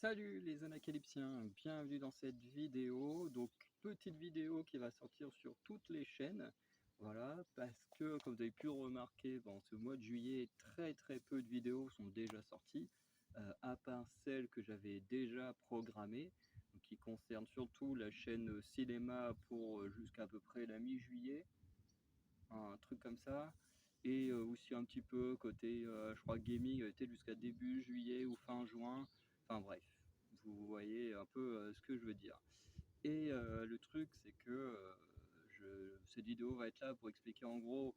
Salut les anacalypsiens, bienvenue dans cette vidéo. Donc petite vidéo qui va sortir sur toutes les chaînes. Voilà, parce que comme vous avez pu remarquer, ce mois de juillet, très peu de vidéos sont déjà sorties, à part celles que j'avais déjà programmées, donc qui concernent surtout la chaîne cinéma pour jusqu'à peu près la mi-juillet, un truc comme ça. Et aussi un petit peu côté, je crois gaming était jusqu'à début juillet ou fin juin. Enfin bref, vous voyez un peu ce que je veux dire. Et le truc c'est que cette vidéo va être là pour expliquer en gros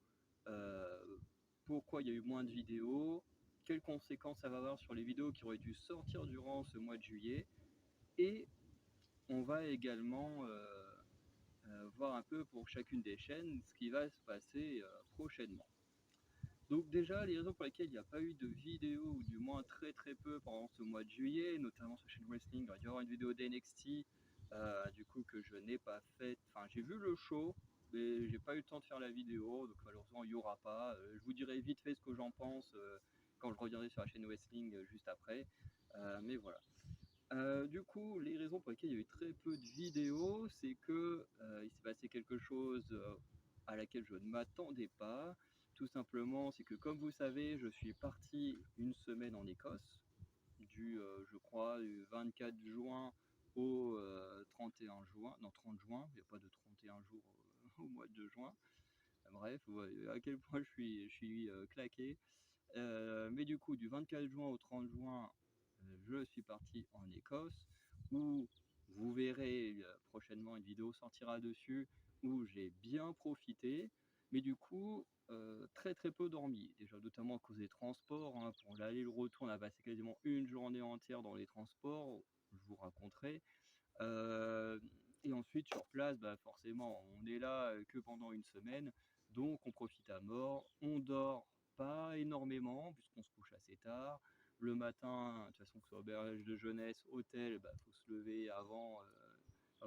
euh, pourquoi il y a eu moins de vidéos, quelles conséquences ça va avoir sur les vidéos qui auraient dû sortir durant ce mois de juillet. Et on va également voir un peu pour chacune des chaînes ce qui va se passer prochainement. Donc déjà, les raisons pour lesquelles il n'y a pas eu de vidéo, ou du moins très peu pendant ce mois de juillet, notamment sur chaîne Wrestling, il y aura une vidéo d'NXT, du coup que je n'ai pas faite. Enfin, j'ai vu le show, mais j'ai pas eu le temps de faire la vidéo, donc malheureusement il n'y aura pas. Je vous dirai vite fait ce que j'en pense quand je reviendrai sur la chaîne Wrestling juste après. Mais voilà. Du coup, les raisons pour lesquelles il y a eu très peu de vidéos, c'est que il s'est passé quelque chose à laquelle je ne m'attendais pas. Tout simplement, c'est que comme vous savez, je suis parti une semaine en Écosse, je crois, du 24 juin au 31 juin, non 30 juin, il n'y a pas de 31 jours au mois de juin. Bref, vous voyez à quel point je suis claqué. Mais du coup, du 24 juin au 30 juin, je suis parti en Écosse, où vous verrez prochainement une vidéo sortira dessus, où j'ai bien profité, mais du coup, très peu dormi. Déjà, notamment à cause des transports, hein, pour l'aller et le retour, on a passé quasiment une journée entière dans les transports, je vous raconterai. Euh, et ensuite, sur place, forcément, on est là que pendant une semaine, donc on profite à mort, on dort pas énormément, puisqu'on se couche assez tard. Le matin, de toute façon, que ce soit auberge de jeunesse, hôtel, faut se lever avant,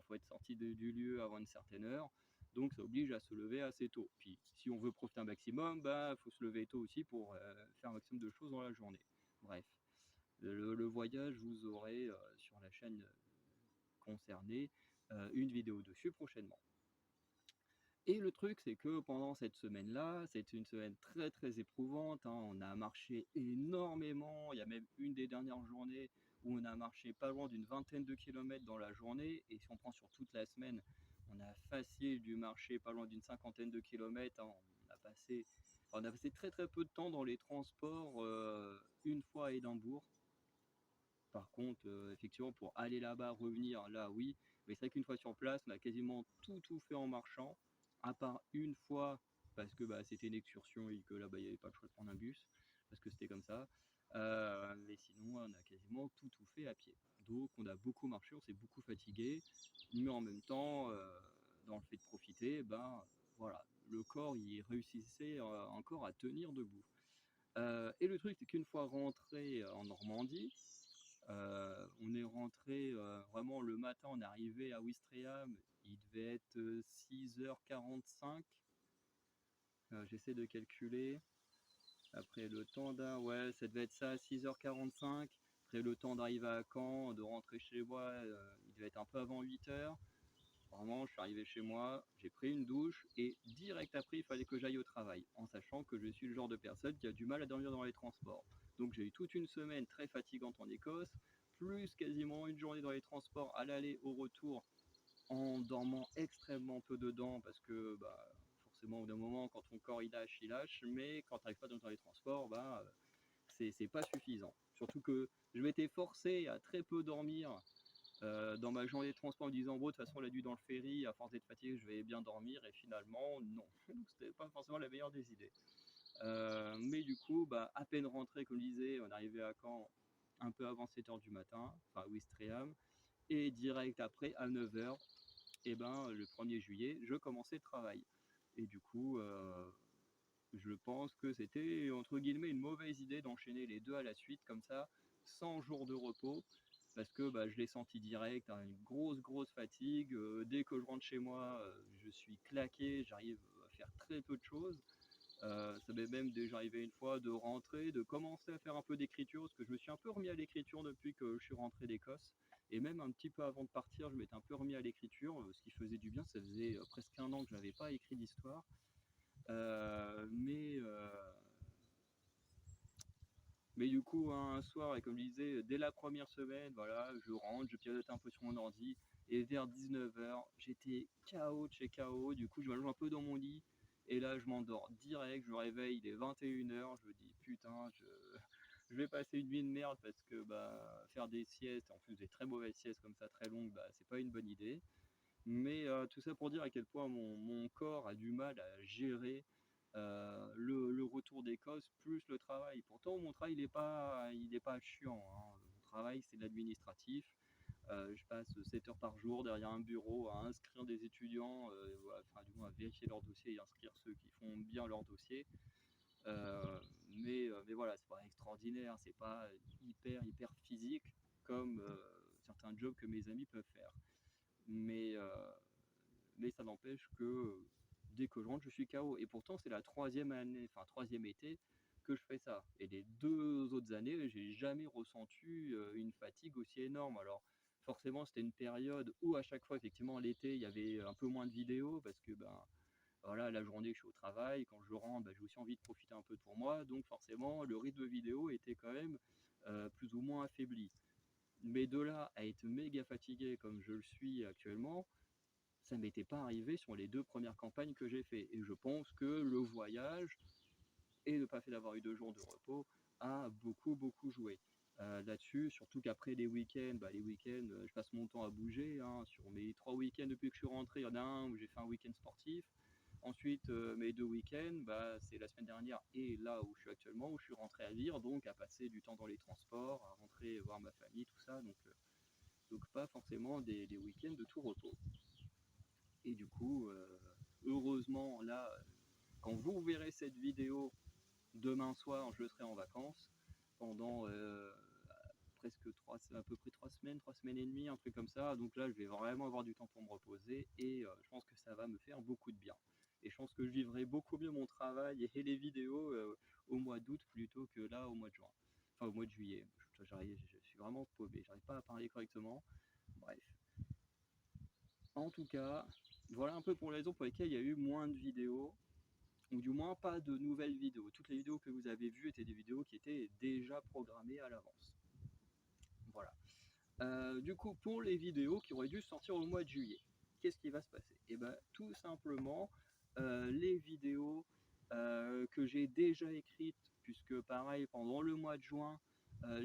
faut être sorti du lieu avant une certaine heure, donc ça oblige à se lever assez tôt. Puis, si on veut profiter un maximum, faut se lever tôt aussi pour faire un maximum de choses dans la journée. Bref, le voyage, vous aurez sur la chaîne concernée une vidéo dessus prochainement. Et le truc, c'est que pendant cette semaine-là, c'est une semaine très éprouvante, hein. On a marché énormément. Il y a même une des dernières journées où on a marché pas loin d'une vingtaine de kilomètres dans la journée. Et si on prend sur toute la semaine, on a facile dû marcher pas loin d'une cinquantaine de kilomètres, hein. On a passé très peu de temps dans les transports une fois à Édimbourg. Par contre, effectivement, pour aller là-bas, revenir, là, oui. Mais c'est vrai qu'une fois sur place, on a quasiment tout fait en marchant, à part une fois, parce que c'était une excursion et que là, il n'y avait pas le choix de prendre un bus, parce que c'était comme ça. Mais sinon, on a quasiment tout fait à pied. Donc, on a beaucoup marché, on s'est beaucoup fatigué, mais en même temps, dans le fait de profiter, voilà, le corps, il réussissait encore à tenir debout. Et le truc, c'est qu'une fois rentré en Normandie, on est rentré vraiment le matin, on est arrivé à Ouistreham, il devait être 6h45. J'essaie de calculer. Après le temps ouais, ça devait être ça, 6h45. Après le temps d'arriver à Caen, de rentrer chez moi, il devait être un peu avant 8h. Vraiment, je suis arrivé chez moi, j'ai pris une douche et direct après, il fallait que j'aille au travail, en sachant que je suis le genre de personne qui a du mal à dormir dans les transports. Donc j'ai eu toute une semaine très fatigante en Écosse, plus quasiment une journée dans les transports à l'aller, au retour, en dormant extrêmement peu dedans, parce que forcément au bout d'un moment, quand ton corps il lâche, mais quand tu n'arrives pas à dormir dans les transports, c'est pas suffisant. Surtout que je m'étais forcé à très peu dormir dans ma journée de transport en me disant, bon, de toute façon, la nuit dans le ferry, à force d'être fatigué, je vais bien dormir, et finalement, non. Donc, c'était pas forcément la meilleure des idées. Mais du coup, à peine rentré, comme je disais, on arrivait à Caen un peu avant 7h du matin, enfin à Ouistreham, et direct après, à 9h, le 1er juillet, je commençais le travail. Et du coup, je pense que c'était, entre guillemets, une mauvaise idée d'enchaîner les deux à la suite, comme ça, 100 jours de repos, parce que je l'ai senti direct, hein, une grosse fatigue. Dès que je rentre chez moi, je suis claqué, j'arrive à faire très peu de choses. Ça m'est même déjà arrivé une fois de rentrer, de commencer à faire un peu d'écriture, parce que je me suis un peu remis à l'écriture depuis que je suis rentré d'Écosse. Et même un petit peu avant de partir, je m'étais un peu remis à l'écriture, ce qui faisait du bien. Ça faisait presque un an que je n'avais pas écrit d'histoire. Mais du coup, un soir, et comme je disais, dès la première semaine, voilà, je rentre, je pilote un peu sur mon ordi, et vers 19h, j'étais KO de chez KO. Du coup, je m'allonge un peu dans mon lit, et là, je m'endors direct, je me réveille, il est 21h, je me dis putain, je vais passer une vie de merde parce que bah, faire des siestes, en plus des très mauvaises siestes comme ça, très longues, bah, c'est pas une bonne idée. Mais tout ça pour dire à quel point mon corps a du mal à gérer le retour d'Écosse plus le travail. Pourtant, mon travail, il est pas chiant, hein. Mon travail, c'est de l'administratif. Je passe 7 heures par jour derrière un bureau à inscrire des étudiants, enfin, du moins à vérifier leur dossier et inscrire ceux qui font bien leur dossier. Mais voilà, c'est pas extraordinaire, c'est pas hyper physique comme certains jobs que mes amis peuvent faire. Mais, euh, mais ça n'empêche que dès que je rentre, je suis KO. Et pourtant, c'est la troisième année, enfin troisième été que je fais ça. Et les 2 autres années, j'ai jamais ressenti une fatigue aussi énorme. Alors, forcément, c'était une période où à chaque fois, effectivement, l'été, il y avait un peu moins de vidéos parce que ben voilà, la journée, je suis au travail. Quand je rentre, ben, j'ai aussi envie de profiter un peu pour moi. Donc, forcément, le rythme de vidéo était quand même plus ou moins affaibli. Mais de là à être méga fatigué comme je le suis actuellement, ça ne m'était pas arrivé sur les 2 premières campagnes que j'ai fait. Et je pense que le voyage et le fait d'avoir eu 2 jours de repos a beaucoup joué là-dessus. Surtout qu'après les week-ends, je passe mon temps à bouger, hein. Sur mes 3 week-ends depuis que je suis rentré, il y en a un où j'ai fait un week-end sportif. Ensuite, mes 2 week-ends, c'est la semaine dernière et là où je suis actuellement, où je suis rentré à Vire, donc à passer du temps dans les transports, à rentrer voir ma famille, tout ça. Donc pas forcément des week-ends de tout repos. Et du coup, heureusement, là, quand vous verrez cette vidéo demain soir, je serai en vacances pendant presque à peu près 3 semaines, 3 semaines et demie, un truc comme ça. Donc là, je vais vraiment avoir du temps pour me reposer et je pense que ça va me faire beaucoup de bien. Et je pense que je vivrai beaucoup mieux mon travail et les vidéos au mois d'août plutôt que là au mois de juin. Enfin, au mois de juillet. Je suis vraiment paumé, j'arrive pas à parler correctement. Bref. En tout cas, voilà un peu pour les raisons pour lesquelles il y a eu moins de vidéos, ou du moins pas de nouvelles vidéos. Toutes les vidéos que vous avez vues étaient des vidéos qui étaient déjà programmées à l'avance. Voilà. Du coup, pour les vidéos qui auraient dû sortir au mois de juillet, qu'est-ce qui va se passer? Et bien, tout simplement, les vidéos que j'ai déjà écrites, puisque pareil, pendant le mois de juin,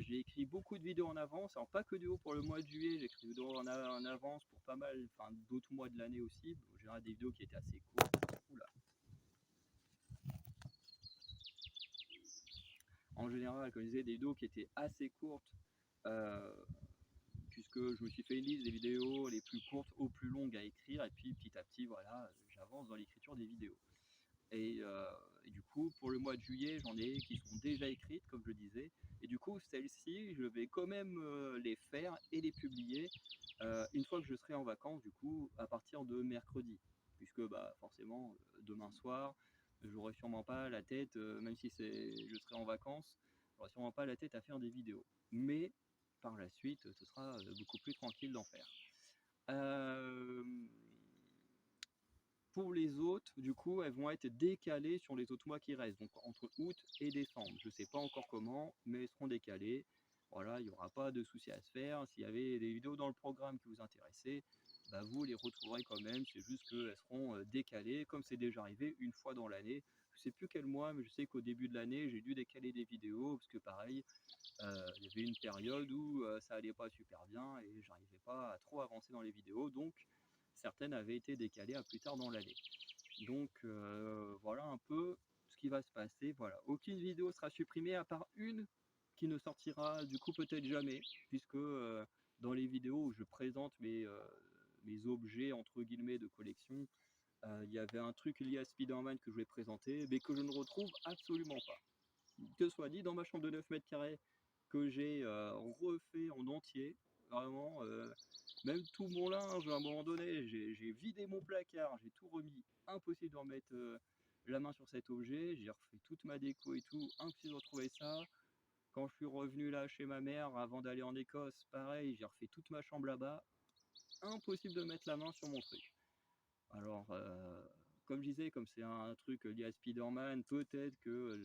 j'ai écrit beaucoup de vidéos en avance. Alors, pas que des vidéos pour le mois de juillet, j'ai écrit des vidéos en avance pour pas mal, enfin d'autres mois de l'année aussi. En général, des vidéos qui étaient assez courtes. Oula. En général, comme je disais, des vidéos qui étaient assez courtes, euh, puisque je me suis fait une liste des vidéos les plus courtes aux plus longues à écrire, et puis petit à petit, voilà, j'avance dans l'écriture des vidéos. Et du coup, pour le mois de juillet, j'en ai qui sont déjà écrites, comme je disais, et du coup, celles-ci, je vais quand même les faire et les publier une fois que je serai en vacances, du coup, à partir de mercredi, puisque bah, forcément, demain soir, j'aurai sûrement pas la tête, même si je serai en vacances, j'aurai sûrement pas la tête à faire des vidéos. Mais par la suite, ce sera beaucoup plus tranquille d'en faire. Euh, pour les autres, du coup, elles vont être décalées sur les autres mois qui restent, donc entre août et décembre. Je ne sais pas encore comment, mais elles seront décalées. Voilà, il n'y aura pas de souci à se faire. S'il y avait des vidéos dans le programme qui vous intéressaient, bah vous les retrouverez quand même. C'est juste qu'elles seront décalées, comme c'est déjà arrivé une fois dans l'année. Je ne sais plus quel mois, mais je sais qu'au début de l'année, j'ai dû décaler des vidéos, parce que pareil, il y avait une période où ça allait pas super bien et j'arrivais pas à trop avancer dans les vidéos, donc certaines avaient été décalées à plus tard dans l'année. Donc voilà un peu ce qui va se passer. Voilà, aucune vidéo sera supprimée à part une qui ne sortira du coup peut-être jamais, puisque dans les vidéos où je présente mes objets entre guillemets de collection, il y avait un truc lié à Spider-Man que je vais présenter, mais que je ne retrouve absolument pas. Que soit dit, dans ma chambre de 9 mètres carrés que j'ai refait en entier, vraiment, même tout mon linge, à un moment donné, j'ai vidé mon placard, j'ai tout remis, impossible de remettre la main sur cet objet, j'ai refait toute ma déco et tout, impossible de retrouver ça. Quand je suis revenu là chez ma mère avant d'aller en Écosse, pareil, j'ai refait toute ma chambre là-bas, impossible de mettre la main sur mon truc. Alors, comme je disais, comme c'est un truc lié à Spider-Man, peut-être que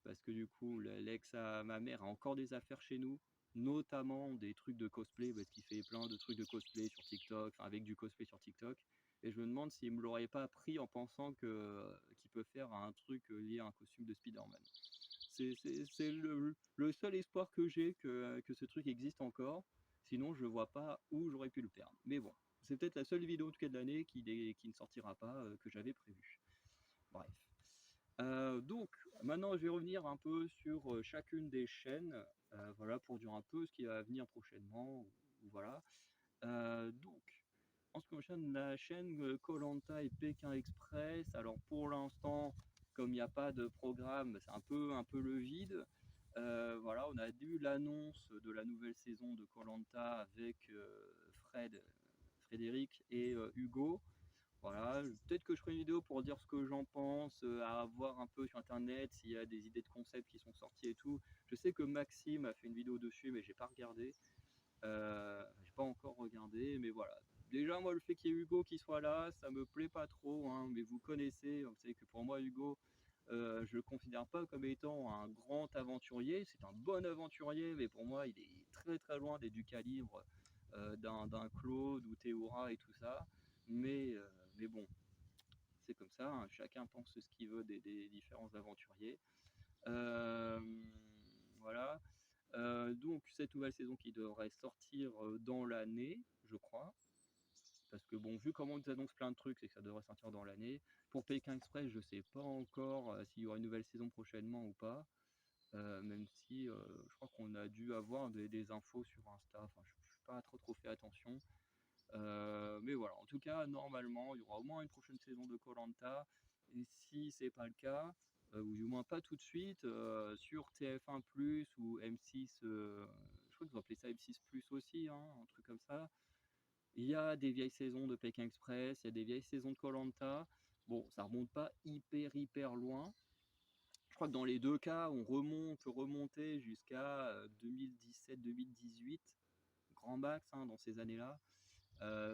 parce que du coup, l'ex à ma mère a encore des affaires chez nous, notamment des trucs de cosplay, parce qu'il fait plein de trucs de cosplay sur TikTok, enfin avec du cosplay sur TikTok. Et je me demande s'il me l'aurait pas pris en pensant qu'il peut faire un truc lié à un costume de Spider-Man. C'est le seul espoir que j'ai que ce truc existe encore. Sinon, je vois pas où j'aurais pu le perdre. Mais bon, c'est peut-être la seule vidéo en tout cas de l'année qui ne sortira pas, que j'avais prévu. Bref. Donc, maintenant, je vais revenir un peu sur chacune des chaînes, voilà, pour dire un peu ce qui va venir prochainement. Voilà. Donc, en ce qui concerne la chaîne koh et Pékin Express, alors pour l'instant, comme il n'y a pas de programme, c'est un peu le vide. Voilà, on a eu l'annonce de la nouvelle saison de koh avec Frédéric et Hugo. Voilà, peut-être que je ferai une vidéo pour dire ce que j'en pense, à voir un peu sur internet s'il y a des idées de concepts qui sont sorties et tout. Je sais que Maxime a fait une vidéo dessus, mais j'ai pas regardé. J'ai pas encore regardé, mais voilà. Déjà, moi, le fait qu'il y ait Hugo qui soit là, ça me plaît pas trop, hein, mais vous connaissez, vous savez que pour moi, Hugo, je le considère pas comme étant un grand aventurier. C'est un bon aventurier, mais pour moi, il est très très loin d'être du calibre d'un Claude ou Théoura et tout ça. Mais, euh, mais bon, c'est comme ça, hein, chacun pense ce qu'il veut des différents aventuriers. Euh, voilà. Donc cette nouvelle saison qui devrait sortir dans l'année, je crois. Parce que bon, vu comment on nous annonce plein de trucs, c'est que ça devrait sortir dans l'année. Pour Pékin Express, je sais pas encore s'il y aura une nouvelle saison prochainement ou pas. Même si je crois qu'on a dû avoir des infos sur Insta. Enfin, je n'ai pas trop fait attention. Mais voilà, en tout cas, normalement, il y aura au moins une prochaine saison de koh. Et si c'est pas le cas, ou du moins pas tout de suite, sur TF1 ou M6, je crois qu'ils ont appelé ça M6 aussi, hein, un truc comme ça. Il y a des vieilles saisons de Pékin Express, il y a des vieilles saisons de koh. Bon, ça remonte pas hyper loin. Je crois que dans les deux cas, peut remonter jusqu'à 2017-2018, grand max, hein, dans ces années-là.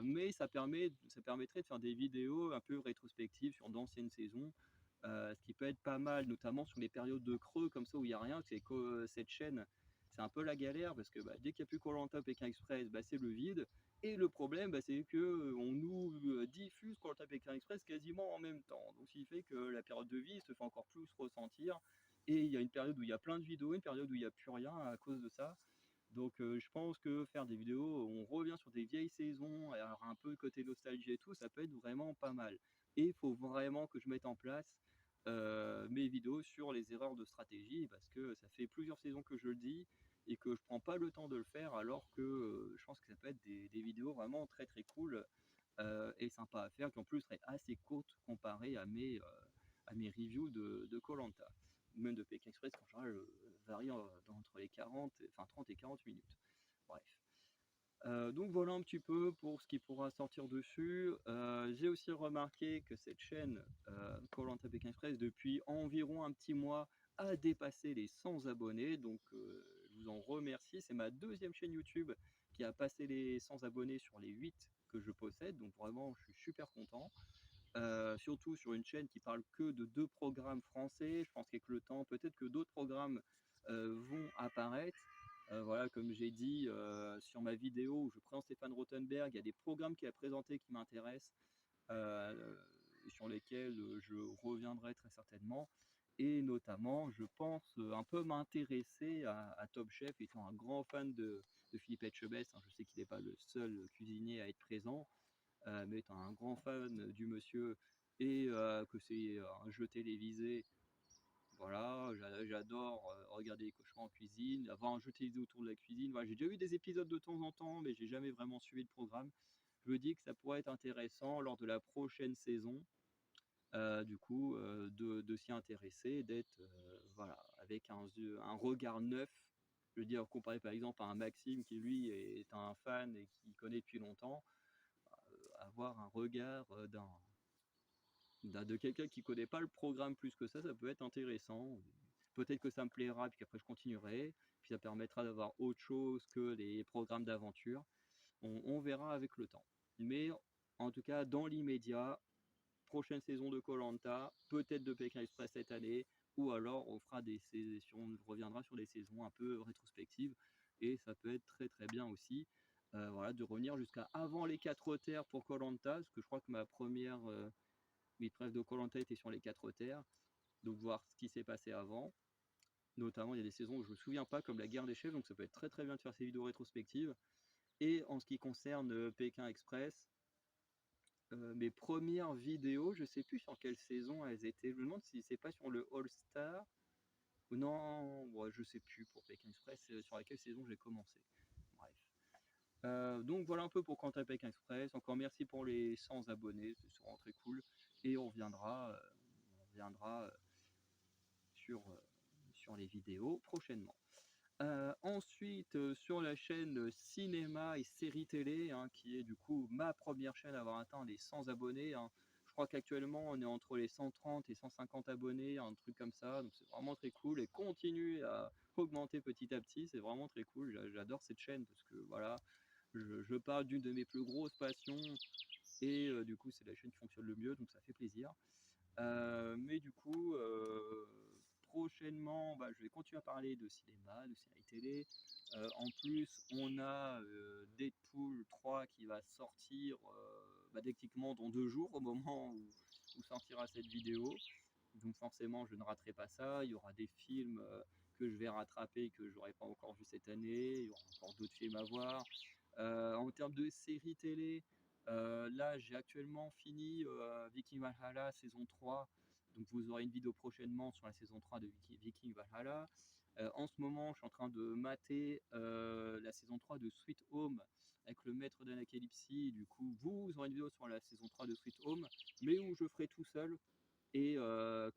Mais ça permettrait de faire des vidéos un peu rétrospectives sur d'anciennes saisons, ce qui peut être pas mal, notamment sur les périodes de creux comme ça où il n'y a rien. C'est que cette chaîne, c'est un peu la galère parce que dès qu'il n'y a plus koh Pékin Express, c'est le vide. Et le problème, c'est que on nous diffuse koh Pékin Express quasiment en même temps. Donc, ce qui fait que la période de vie se fait encore plus ressentir. Et il y a une période où il y a plein de vidéos, une période où il n'y a plus rien à cause de ça. Donc je pense que faire des vidéos où on revient sur des vieilles saisons, alors un peu côté nostalgie et tout, ça peut être vraiment pas mal. Et il faut vraiment que je mette en place mes vidéos sur les erreurs de stratégie parce que ça fait plusieurs saisons que je le dis et que je prends pas le temps de le faire alors que je pense que ça peut être des vidéos vraiment très cool et sympa à faire qui en plus seraient assez courtes comparées à mes reviews de koh même de Pékin Express, en général, varie entre les 40, enfin 30 et 40 minutes. Bref. Donc voilà un petit peu pour ce qui pourra sortir dessus. J'ai aussi remarqué que cette chaîne koh Pékin Express, depuis environ un petit mois, a dépassé les 100 abonnés. Donc je vous en remercie. C'est ma deuxième chaîne YouTube qui a passé les 100 abonnés sur les 8 que je possède. Donc vraiment, je suis super content. Surtout sur une chaîne qui parle que de 2 programmes français. Je pense qu'avec le temps, peut-être que d'autres programmes vont apparaître. Voilà, comme j'ai dit sur ma vidéo où je présente Stéphane Rothenberg, il y a des programmes qu'il a présentés qui m'intéressent, sur lesquels je reviendrai très certainement. Et notamment, je pense un peu m'intéresser à Top Chef, étant un grand fan de Philippe Etchebest. Hein, je sais qu'il n'est pas le seul cuisinier à être présent, mais étant un grand fan du monsieur et que c'est un jeu télévisé, voilà, j'adore regarder les cochons en cuisine, avoir un jeu télévisé autour de la cuisine. Voilà, j'ai déjà vu des épisodes de temps en temps, mais j'ai jamais vraiment suivi le programme. Je me dis que ça pourrait être intéressant lors de la prochaine saison, du coup, de s'y intéresser, d'être voilà, avec un regard neuf. Je veux dire, comparé par exemple à un Maxime qui lui est un fan et qui connaît depuis longtemps, avoir un regard de quelqu'un qui connaît pas le programme plus que ça peut être intéressant. Peut-être que ça me plaira, puis qu'après je continuerai, puis ça permettra d'avoir autre chose que les programmes d'aventure. On verra avec le temps. Mais en tout cas, dans l'immédiat, prochaine saison de koh, peut-être de Pékin Express cette année, ou alors on reviendra sur des saisons un peu rétrospectives, et ça peut être très très bien aussi. Voilà, de revenir jusqu'à avant les 4 terres pour koh, parce que je crois que ma première épreuve de koh était sur les 4 terres, donc voir ce qui s'est passé avant. Notamment, il y a des saisons où je ne me souviens pas, comme la guerre des chefs, donc ça peut être très très bien de faire ces vidéos rétrospectives. Et en ce qui concerne Pékin Express, mes premières vidéos, je sais plus sur quelle saison elles étaient. Je me demande si c'est pas sur le All-Star. Ou non, ouais, je sais plus pour Pékin Express, sur laquelle saison j'ai commencé. Bref. Donc voilà un peu pour Quentin Pékin Express. Encore merci pour les 100 abonnés, c'est vraiment très cool. Et on reviendra sur les vidéos prochainement. Ensuite, sur la chaîne cinéma et séries télé, hein, qui est du coup ma première chaîne à avoir atteint les 100 abonnés. Hein. Je crois qu'actuellement on est entre les 130 et 150 abonnés, un truc comme ça. Donc c'est vraiment très cool et continue à augmenter petit à petit. C'est vraiment très cool. J'adore cette chaîne parce que voilà, je parle d'une de mes plus grosses passions et du coup c'est la chaîne qui fonctionne le mieux, donc ça fait plaisir. Mais du coup, prochainement, je vais continuer à parler de cinéma, de séries télé. En plus, on a Deadpool 3 qui va sortir techniquement dans 2 jours au moment où sortira cette vidéo. Donc forcément, je ne raterai pas ça. Il y aura des films que je vais rattraper que j'aurais pas encore vu cette année. Il y aura encore d'autres films à voir. En termes de séries télé, là j'ai actuellement fini Viking Valhalla saison 3, donc vous aurez une vidéo prochainement sur la saison 3 de Viking Valhalla. En ce moment je suis en train de mater la saison 3 de Sweet Home avec le maître d'Anacalypsie. Du coup vous aurez une vidéo sur la saison 3 de Sweet Home, mais où je ferai tout seul. Et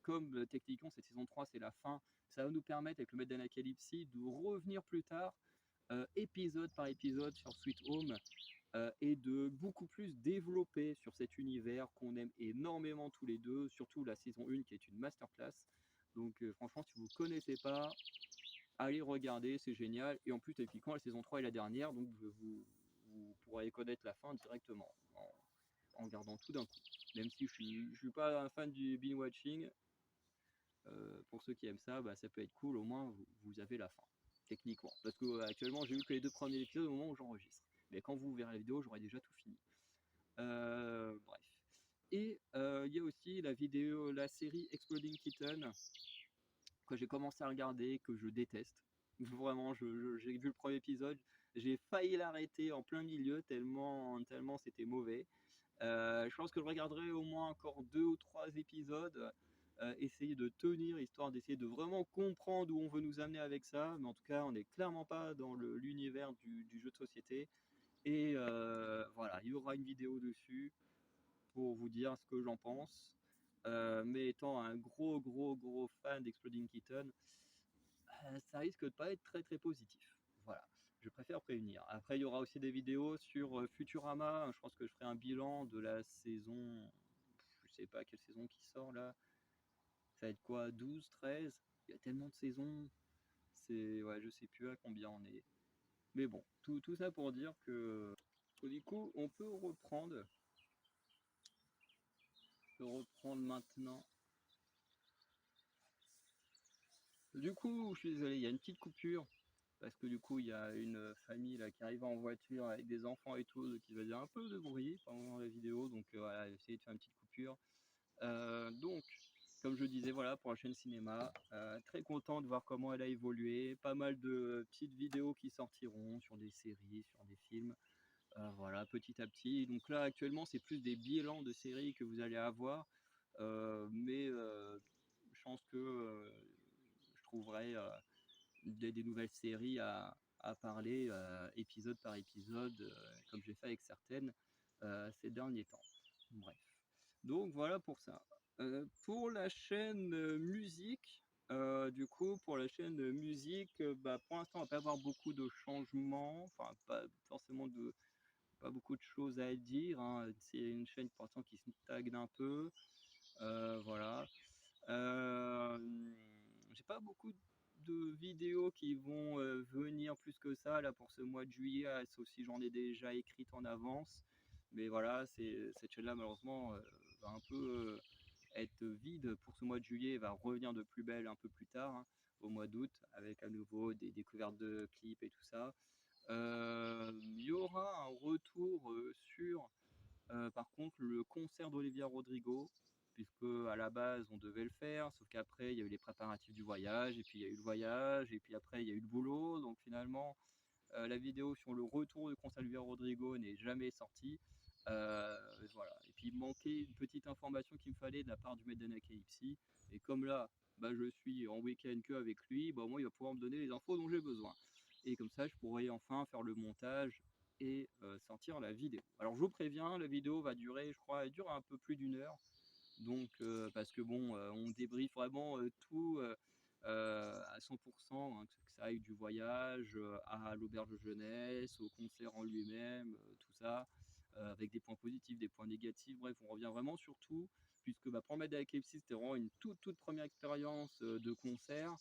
comme techniquement cette saison 3 c'est la fin, ça va nous permettre avec le maître d'Anacalypsie de revenir plus tard épisode par épisode sur Sweet Home et de beaucoup plus développer sur cet univers qu'on aime énormément tous les deux, surtout la saison 1 qui est une masterclass. Donc franchement, si vous ne connaissez pas, allez regarder, c'est génial. Et en plus, techniquement, la saison 3 est la dernière, donc vous pourrez connaître la fin directement en regardant tout d'un coup. Même si je suis pas un fan du binge-watching, pour ceux qui aiment ça, ça peut être cool, au moins vous avez la fin, techniquement. Parce que actuellement, j'ai vu que les 2 premiers épisodes au moment où j'enregistre. Mais quand vous verrez la vidéo, j'aurai déjà tout fini. Bref. Et il y a aussi la série Exploding Kitten, que j'ai commencé à regarder, que je déteste. Vraiment, j'ai vu le premier épisode, j'ai failli l'arrêter en plein milieu, tellement c'était mauvais. Je pense que je regarderai au moins encore 2 ou 3 épisodes, essayer de tenir, histoire d'essayer de vraiment comprendre où on veut nous amener avec ça. Mais en tout cas, on n'est clairement pas dans l'univers du jeu de société. Et voilà, il y aura une vidéo dessus pour vous dire ce que j'en pense. Mais étant un gros fan d'Exploding Kitten, ça risque de pas être très très positif. Voilà, je préfère prévenir. Après, il y aura aussi des vidéos sur Futurama. Je pense que je ferai un bilan de la saison, je sais pas quelle saison qui sort là. Ça va être quoi, 12, 13? Il y a tellement de saisons. Ouais, je sais plus à combien on est. Mais bon, tout ça pour dire que du coup, on peut reprendre. Maintenant. Du coup, je suis désolé, il y a une petite coupure. Parce que du coup, il y a une famille là qui arrive en voiture avec des enfants et tout, qui va dire un peu de bruit pendant la vidéo. Donc voilà, essayez de faire une petite coupure. Donc, comme je disais, voilà, pour la chaîne cinéma, très content de voir comment elle a évolué. Pas mal de petites vidéos qui sortiront sur des séries, sur des films. Voilà, petit à petit. Donc là, actuellement, c'est plus des bilans de séries que vous allez avoir. Mais je pense que je trouverai des nouvelles séries à parler épisode par épisode, comme j'ai fait avec certaines ces derniers temps. Bref. Donc voilà pour ça. Pour la chaîne musique, du coup, pour la chaîne musique, pour l'instant, on va pas avoir beaucoup de changements, enfin pas forcément pas beaucoup de choses à dire, hein. C'est une chaîne pour l'instant qui stagne un peu. Voilà. J'ai pas beaucoup de vidéos qui vont venir plus que ça là pour ce mois de juillet, sauf si j'en ai déjà écrite en avance. Mais voilà, cette chaîne-là malheureusement va un peu être vide pour ce mois de juillet, va revenir de plus belle un peu plus tard, hein, au mois d'août, avec à nouveau des découvertes de clips et tout ça. Il y aura un retour sur par contre, le concert d'Olivia Rodrigo, puisque à la base on devait le faire, sauf qu'après il y a eu les préparatifs du voyage, et puis il y a eu le voyage, et puis après il y a eu le boulot, donc finalement la vidéo sur le retour du concert d'Olivia Rodrigo n'est jamais sortie. Voilà. Et puis il manquait une petite information qu'il me fallait de la part du Medana KFC, et comme là bah, je suis en week-end que avec lui, bah, moi il va pouvoir me donner les infos dont j'ai besoin. Et comme ça je pourrai enfin faire le montage et sortir la vidéo. Alors je vous préviens, la vidéo va durer, je crois, elle dure un peu plus d'1 heure. Donc parce que bon, on débriefe vraiment tout à 100%, hein, que ça aille du voyage à l'auberge de jeunesse, au concert en lui-même, tout ça, avec des points positifs, des points négatifs. Bref, on revient vraiment sur tout, puisque bah, pour Mad KFC, c'était vraiment une toute première expérience de concert.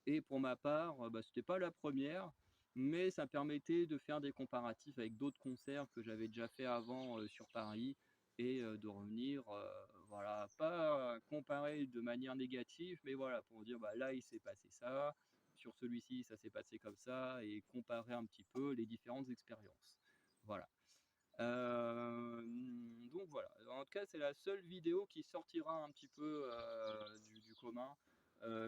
Et pour ma part, bah, c'était pas la première, mais ça permettait de faire des comparatifs avec d'autres concerts que j'avais déjà fait avant sur Paris et de revenir, voilà, pas comparer de manière négative, mais voilà, pour dire bah, là il s'est passé ça, sur celui-ci ça s'est passé comme ça, et comparer un petit peu les différentes expériences. Voilà. Donc voilà, en tout cas c'est la seule vidéo qui sortira un petit peu du commun,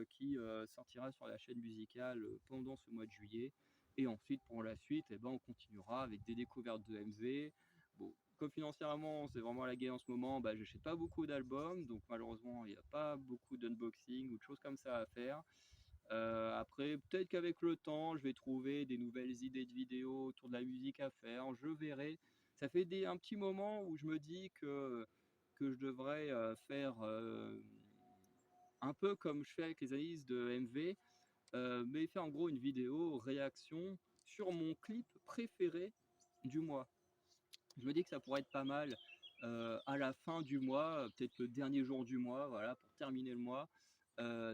qui sortira sur la chaîne musicale pendant ce mois de juillet. Et ensuite pour la suite, eh ben, on continuera avec des découvertes de MV. Bon, comme financièrement c'est vraiment la guerre en ce moment, bah, j'achète pas beaucoup d'albums, donc malheureusement il n'y a pas beaucoup d'unboxing ou de choses comme ça à faire. Après, peut-être qu'avec le temps, je vais trouver des nouvelles idées de vidéos autour de la musique à faire. Je verrai. Ça fait un petit moment où je me dis que je devrais faire un peu comme je fais avec les analyses de MV, mais faire en gros une vidéo réaction sur mon clip préféré du mois. Je me dis que ça pourrait être pas mal à la fin du mois, peut-être le dernier jour du mois, voilà, pour terminer le mois,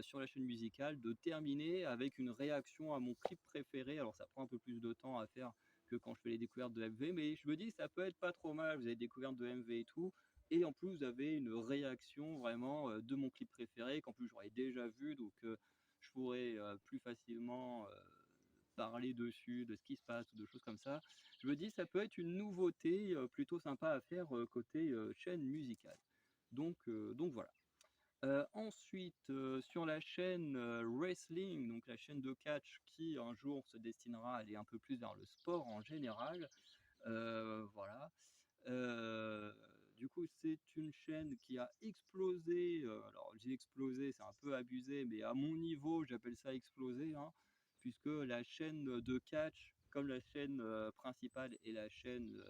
sur la chaîne musicale, de terminer avec une réaction à mon clip préféré. Alors ça prend un peu plus de temps à faire que quand je fais les découvertes de MV, mais je me dis que ça peut être pas trop mal. Vous avez des découvertes de MV et tout, et en plus vous avez une réaction vraiment de mon clip préféré, qu'en plus j'aurais déjà vu, donc je pourrais plus facilement parler dessus, de ce qui se passe, ou de choses comme ça. Je me dis ça peut être une nouveauté plutôt sympa à faire côté chaîne musicale. Donc voilà. Ensuite, sur la chaîne Wrestling, donc la chaîne de catch qui un jour se destinera à aller un peu plus vers le sport en général. Voilà. Euh, du coup, c'est une chaîne qui a explosé. Alors, j'ai explosé, c'est un peu abusé, mais à mon niveau, j'appelle ça explosé, hein, puisque la chaîne de catch, comme la chaîne principale et la chaîne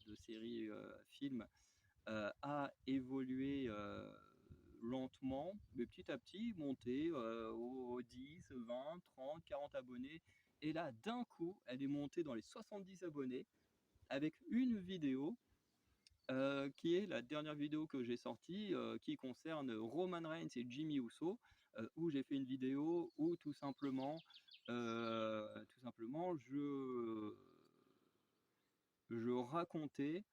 de séries films, a évolué lentement, mais petit à petit, monté aux 10, 20, 30, 40 abonnés. Et là, d'un coup, elle est montée dans les 70 abonnés avec une vidéo qui est la dernière vidéo que j'ai sortie, qui concerne Roman Reigns et Jimmy Uso, où j'ai fait une vidéo où tout simplement je racontais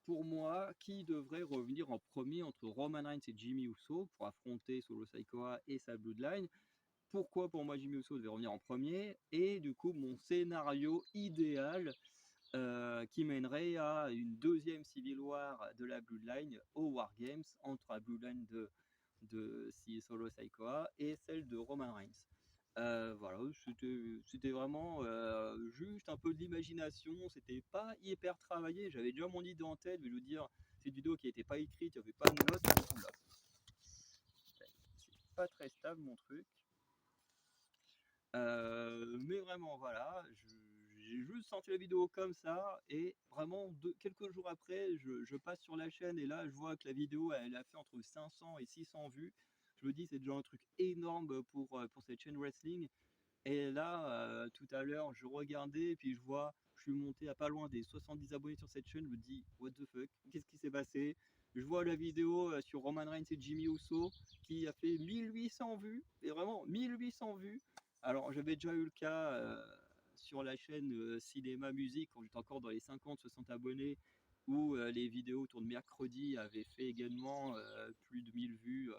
pour moi qui devrait revenir en premier entre Roman Reigns et Jimmy Uso pour affronter Solo Sikoa et sa Bloodline. Pourquoi pour moi Jimmy Uso devait revenir en premier, et du coup mon scénario idéal qui mènerait à une deuxième Civil War de la Bloodline au War Games entre la Bloodline de Solo Sikoa et celle de Roman Reigns. Voilà, c'était vraiment juste un peu de l'imagination, c'était pas hyper travaillé, j'avais déjà mon idée en tête, mais je veux dire, c'est une vidéo qui n'était pas écrite, il n'y avait pas de notes, c'est pas très stable mon truc. Mais vraiment, voilà, j'ai juste sorti la vidéo comme ça, et vraiment quelques jours après, je passe sur la chaîne, et là je vois que la vidéo elle a fait entre 500 et 600 vues. Je me dis c'est déjà un truc énorme pour cette chaîne wrestling. Et là, tout à l'heure, je regardais et puis je suis monté à pas loin des 70 abonnés sur cette chaîne. Je me dis, what the fuck, qu'est-ce qui s'est passé? Je vois la vidéo sur Roman Reigns et Jimmy Uso qui a fait 1800 vues, et vraiment 1800 vues. Alors, j'avais déjà eu le cas sur la chaîne Cinéma Musique quand j'étais encore dans les 50-60 abonnés, où les vidéos autour de mercredi avaient fait également plus de 1000 vues,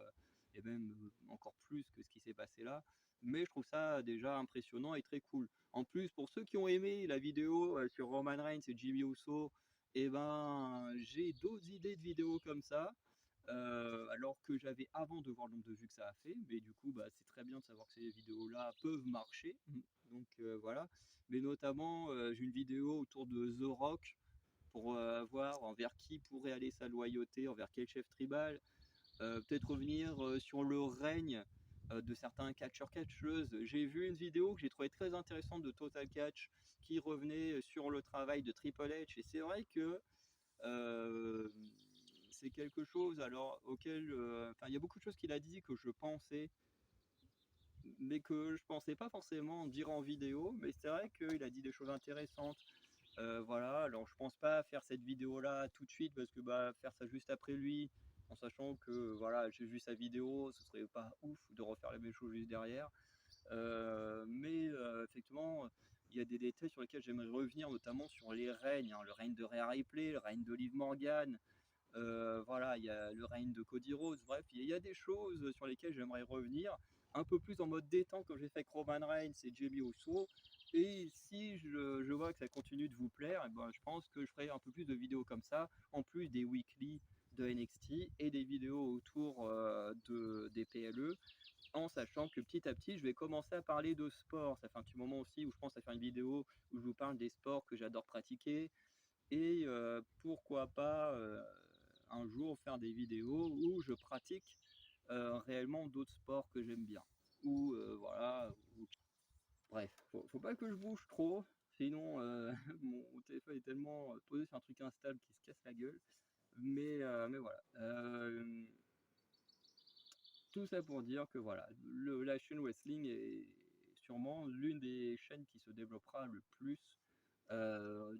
et même encore plus que ce qui s'est passé là. Mais je trouve ça déjà impressionnant et très cool. En plus, pour ceux qui ont aimé la vidéo sur Roman Reigns et Jimmy Uso, eh ben, j'ai d'autres idées de vidéos comme ça, alors que j'avais avant de voir le nombre de vues que ça a fait. Mais du coup, bah, c'est très bien de savoir que ces vidéos-là peuvent marcher. Donc voilà. Mais notamment, j'ai une vidéo autour de The Rock pour voir envers qui pourrait aller sa loyauté, envers quel chef tribal. Peut-être revenir sur le règne de certains catcheurs-catcheuses. J'ai vu une vidéo que j'ai trouvée très intéressante de Total Catch qui revenait sur le travail de Triple H. Et c'est vrai que euh, c'est quelque chose alors auquel, il y a beaucoup de choses qu'il a dit que je pensais, mais que je pensais pas forcément dire en vidéo. Mais c'est vrai qu'il a dit des choses intéressantes. Voilà, alors je pense pas faire cette vidéo là tout de suite parce que bah, faire ça juste après lui, en sachant que voilà, j'ai vu sa vidéo, ce serait pas ouf de refaire la même chose juste derrière. Mais effectivement, il y a des détails sur lesquels j'aimerais revenir, notamment sur les règnes, hein, le règne de Rhea Ripley, le règne de Liv Morgan, voilà, il y a le règne de Cody Rhodes. Bref, il y a des choses sur lesquelles j'aimerais revenir, un peu plus en mode détente comme j'ai fait avec Roman Reigns et Jimmy Uso. Et si je vois que ça continue de vous plaire, et ben, je pense que je ferai un peu plus de vidéos comme ça, en plus des weekly de NXT et des vidéos autour des PLE, en sachant que petit à petit, je vais commencer à parler de sport. Ça fait un petit moment aussi où je pense à faire une vidéo où je vous parle des sports que j'adore pratiquer, et pourquoi pas un jour faire des vidéos où je pratique réellement d'autres sports que j'aime bien. Ou voilà. Bref, faut pas que je bouge trop, sinon mon téléphone est tellement posé sur un truc instable qui se casse la gueule. Mais voilà. Tout ça pour dire que voilà, la chaîne Wrestling est sûrement l'une des chaînes qui se développera le plus,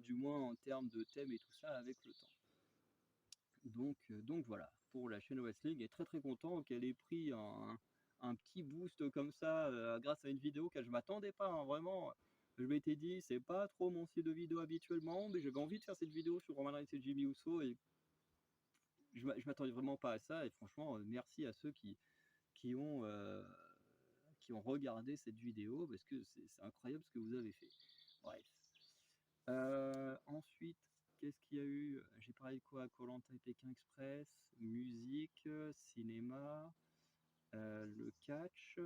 du moins en termes de thèmes et tout ça, avec le temps. Donc voilà, pour la chaîne Wrestling, et très très content qu'elle ait pris un petit boost comme ça grâce à une vidéo que je m'attendais pas, hein, vraiment. Je m'étais dit, c'est pas trop mon style de vidéo habituellement, mais j'avais envie de faire cette vidéo sur Roman Reigns et Jimmy Uso, et je m'attendais vraiment pas à ça. Et franchement, merci à ceux qui ont, euh, qui ont regardé cette vidéo, parce que c'est incroyable ce que vous avez fait. Bref. Ensuite, qu'est-ce qu'il y a eu? J'ai parlé de quoi? Koh Lanta et Pékin Express, musique, cinéma, le catch.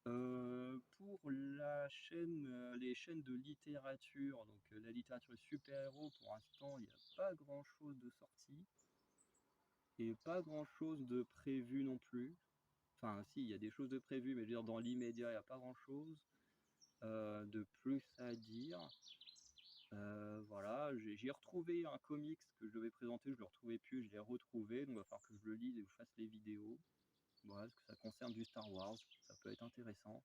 Pour la chaîne, les chaînes de littérature, donc la littérature super-héros, pour l'instant, il n'y a pas grand-chose de sorti et pas grand-chose de prévu non plus. Enfin, si, il y a des choses de prévues, mais je veux dire, dans l'immédiat, il n'y a pas grand-chose de plus à dire. Voilà, j'ai retrouvé un comics que je devais présenter, je le retrouvais plus, je l'ai retrouvé, donc il va falloir que je le lise et que je fasse les vidéos. Voilà, parce que ça concerne du Star Wars, ça peut être intéressant.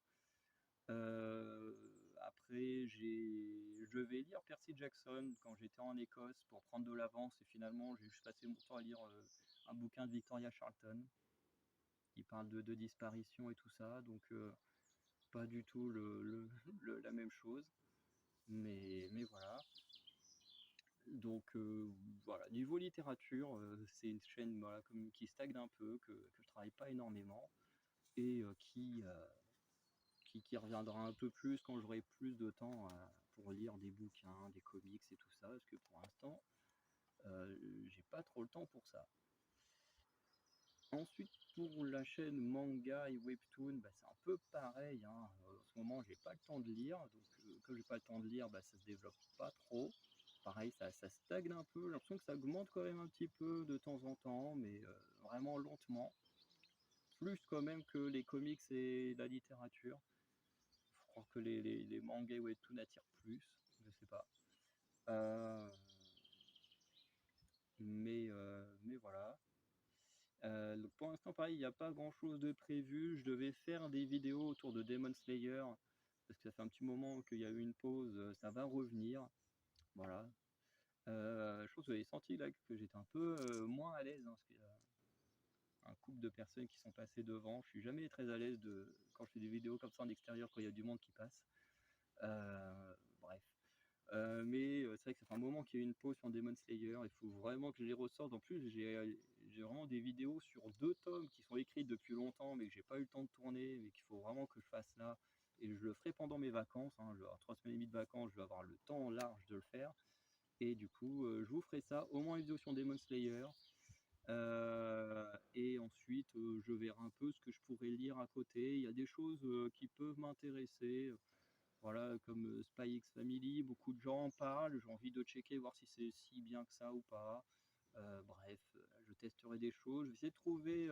Après, je vais lire Percy Jackson quand j'étais en Écosse pour prendre de l'avance, et finalement j'ai juste passé mon temps à lire un bouquin de Victoria Charlton qui parle de disparition et tout ça, donc pas du tout la même chose, mais voilà. Donc voilà, niveau littérature, c'est une chaîne voilà, qui stagne un peu, que je travaille pas énormément, et qui reviendra un peu plus quand j'aurai plus de temps pour lire des bouquins, des comics et tout ça, parce que pour l'instant, j'ai pas trop le temps pour ça. Ensuite, pour la chaîne manga et webtoon, bah, c'est un peu pareil, hein. En ce moment, j'ai pas le temps de lire, donc comme j'ai pas le temps de lire, bah, ça se développe pas trop. Pareil, ça stagne un peu. J'ai l'impression que ça augmente quand même un petit peu de temps en temps, mais vraiment lentement. Plus quand même que les comics et la littérature. Je crois que les mangas et webtoons attirent plus, je sais pas. Euh, mais voilà. Donc pour l'instant, pareil, il n'y a pas grand chose de prévu. Je devais faire des vidéos autour de Demon Slayer, parce que ça fait un petit moment qu'il y a eu une pause, ça va revenir, voilà. Je pense que vous avez senti là que j'étais un peu moins à l'aise, hein, parce qu'il y a un couple de personnes qui sont passées devant. Je suis jamais très à l'aise quand je fais des vidéos comme ça en extérieur, quand il y a du monde qui passe. Bref. Mais c'est vrai que ça fait un moment qu'il y a eu une pause sur Demon Slayer. Il faut vraiment que je les ressorte. En plus, j'ai vraiment des vidéos sur 2 tomes qui sont écrites depuis longtemps, mais que j'ai pas eu le temps de tourner, mais qu'il faut vraiment que je fasse là. Et je le ferai pendant mes vacances, hein. Je vais avoir 3 semaines et demie de vacances, je vais avoir le temps large de le faire. Et du coup, je vous ferai ça, au moins une vidéo sur Demon Slayer. Et ensuite, je verrai un peu ce que je pourrais lire à côté. Il y a des choses qui peuvent m'intéresser. Voilà, comme Spy X Family, beaucoup de gens en parlent. J'ai envie de checker, voir si c'est si bien que ça ou pas. Bref, je testerai des choses. Je vais essayer de trouver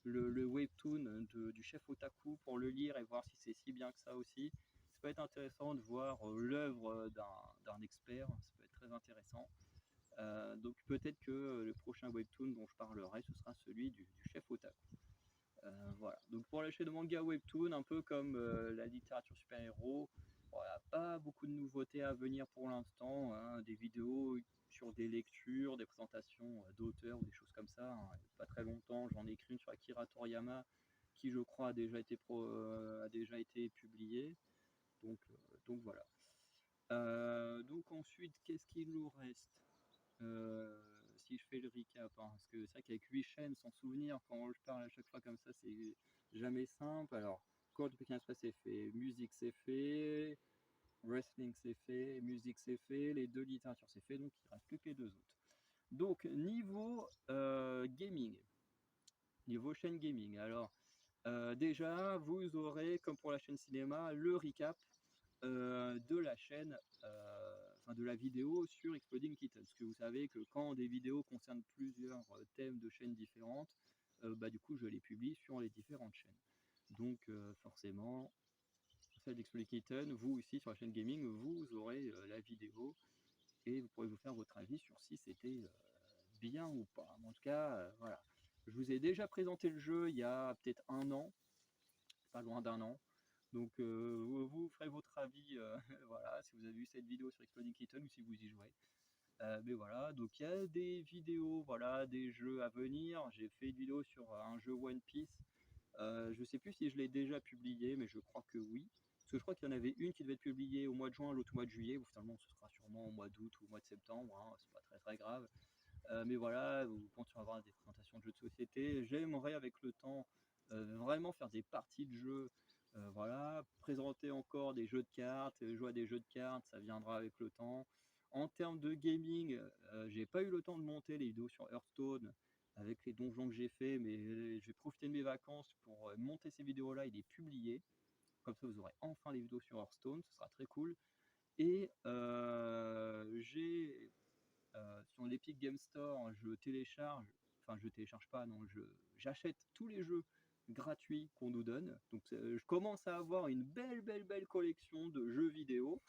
le webtoon du chef Otaku pour le lire et voir si c'est si bien que ça aussi. Ça peut être intéressant de voir l'œuvre d'un expert. Ça peut être très intéressant. Donc peut-être que le prochain webtoon dont je parlerai, ce sera celui du chef Otaku. Voilà. Donc pour la chaîne de manga webtoon, un peu comme la littérature super-héros, voilà, pas beaucoup de nouveautés à venir pour l'instant, hein, des vidéos sur des lectures, des présentations d'auteurs ou des choses comme ça, hein. Pas très longtemps, j'en ai écrit une sur Akira Toriyama qui je crois a déjà été publiée. Donc voilà. Donc ensuite, qu'est-ce qu'il nous reste? Si je fais le recap, hein, parce que c'est vrai qu'avec 8 chaînes, sans souvenir, quand je parle à chaque fois comme ça, c'est jamais simple. Alors, Code of Pekin Express c'est fait, musique c'est fait, wrestling c'est fait, musique c'est fait, les 2 littératures c'est fait, donc il ne reste plus que les 2 autres. Donc, niveau chaîne gaming, alors déjà, vous aurez, comme pour la chaîne cinéma, le recap de la chaîne, enfin de la vidéo sur Exploding Kittens. Parce que vous savez que quand des vidéos concernent plusieurs thèmes de chaînes différentes, bah, du coup je les publie sur les différentes chaînes. Donc forcément, celle d'Exploding Kittens, vous aussi sur la chaîne gaming, vous aurez la vidéo et vous pourrez vous faire votre avis sur si c'était bien ou pas. En tout cas, voilà. Je vous ai déjà présenté le jeu il y a peut-être un an, pas loin d'un an. Donc vous ferez votre avis, voilà, si vous avez vu cette vidéo sur Exploding Kitten ou si vous y jouez. Mais voilà, donc il y a des vidéos, voilà, des jeux à venir. J'ai fait une vidéo sur un jeu One Piece. Je sais plus si je l'ai déjà publié, mais je crois que oui. Parce que je crois qu'il y en avait une qui devait être publiée au mois de juin, l'autre au mois de juillet, ou finalement ce sera sûrement au mois d'août ou au mois de septembre, hein, c'est pas très très grave. Mais voilà, vous continuez à avoir des présentations de jeux de société. J'aimerais avec le temps vraiment faire des parties de jeux, voilà, présenter encore des jeux de cartes, jouer à des jeux de cartes, ça viendra avec le temps. En termes de gaming, j'ai pas eu le temps de monter les vidéos sur Hearthstone avec les donjons que j'ai fait, mais je vais profiter de mes vacances pour monter ces vidéos-là et les publier. Comme ça, vous aurez enfin les vidéos sur Hearthstone, ce sera très cool. Et sur l'Epic Game Store, je télécharge pas, non, j'achète tous les jeux gratuits qu'on nous donne. Donc je commence à avoir une belle collection de jeux vidéo,